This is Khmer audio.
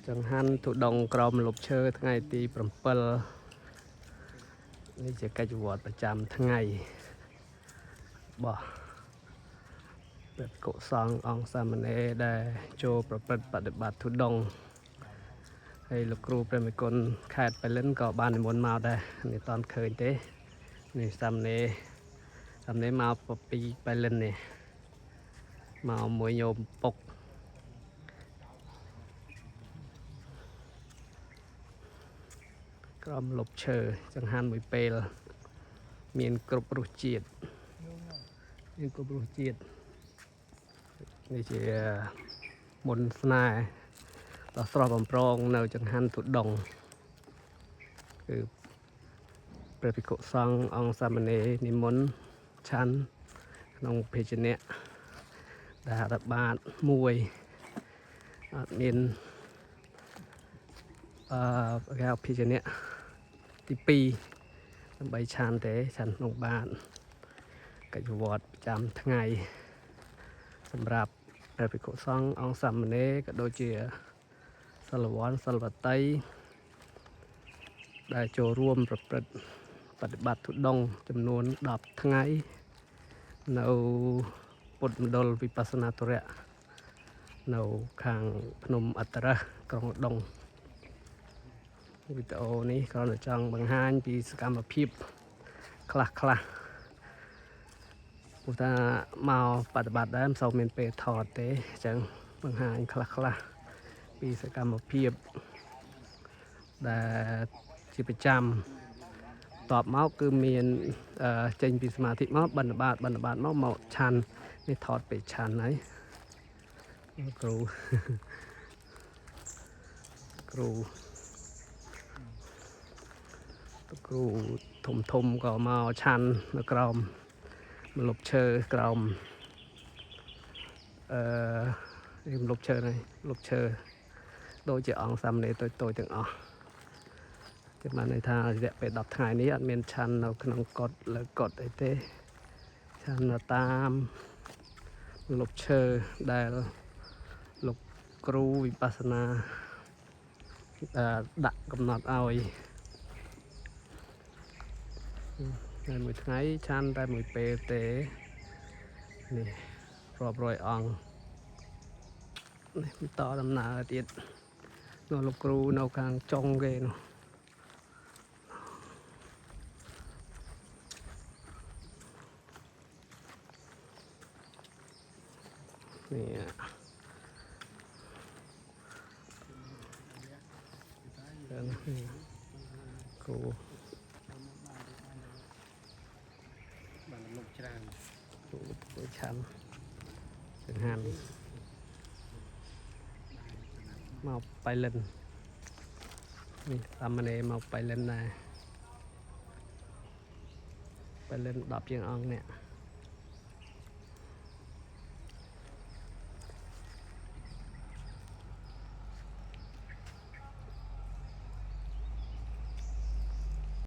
ចង្ហាន់ទុដងក្រមលប់ឈើថ្ងៃទី7នេះជាកិច្ចវត្តប្រចាំថ្ងៃរបស់ព្រះភិក្ខុសង្ឃអង្គសាមណេរដែលចូលប្រព្រឹត្តបដិបត្តិទុដងហើយលោកគ្រូព្រះមេគុណខេត្តបៃលិនក៏បាននិមន្តមកដែរនេះតន់ឃើញទេនេះសាមណេរមកពីបៃលិននេះមកមួយញោមពុកក្រមលប់ឈើចង្ហាន់មួយពេលមានគ្រប់រសជាតិនេះជាមុនស្នេហ៍ដ៏ស្រស់បំព្រងនៅចង្ហាន់ទុដងគឺព្រះភិក្ខុសង្ឃអង្គសាមណេរនិមន្តឆាន់ក្នុងភេជ្ជៈដែលអត្តបាតមួយអត់មានគេហៅភេជ្ជៈទី2ដើម្បីឆាន់ទេឆាន់ក្នុងបាតកិច្ចវត្តប្រចាំថ្ងៃសម្រាប់ព្រះភិក្ខុសង្ឃអង្គសាមណេរក៏ដូចជាសិលវ័នសិលវតីដែលចូលរួមប្រព្រឹត្តបដិបត្តិទុដងចំនួន10ថ្ងៃនៅពុទ្ធមណ្ឌលវិបស្សនាធុរៈនៅខាងភ្នំអត្តរៈក្រុងឧដុង្គវីដេអូនេះគ្រាន់តែចង់បង្ហាញពីសកម្មភាពខ្លះព្រោះថាមកបដិបត្តិដែរមិនសូវមានពេលថតទេអញ្ចឹងបង្ហាញខ្លះពីសកម្មភាពដែលជាប្រចាំតបមកគឺមានចេញពីសមាធិមកបិណ្ឌបាតមកឆាន់នេះថតពេលឆាន់ហើយគ្រូធំក៏មកឆាន់នៅក្រោមម្លប់ឈើក្រោមនេះម្លប់ឈើនេះម្លប់ឈើដូចជាអង្គសាមណេរតូចទាំងអស់តែបានន័យថារយៈពេល10ថ្ងៃនេះអត់មានឆាន់នៅក្នុងកុដិលើកុដិអីទេឆាន់នៅតាមម្លប់ឈើដែលលោកគ្រូវិបស្សនាដាក់កំណត់ឲ្យតែមួយថ្ងៃឆាន់តែមួយពេលទេនេះរាប់រយអង្គនេះបន្តដំណើរទៀតនៅលោកគ្រូនៅខាងចុងគេនោះនេះគ្រូបានលុបច្រើនគ្រូឆាន់ចង្ហាន់មកបៃលិននេះសាមណេរមកបៃលិនដែរបៃលិន10ជាងអង្គនេះ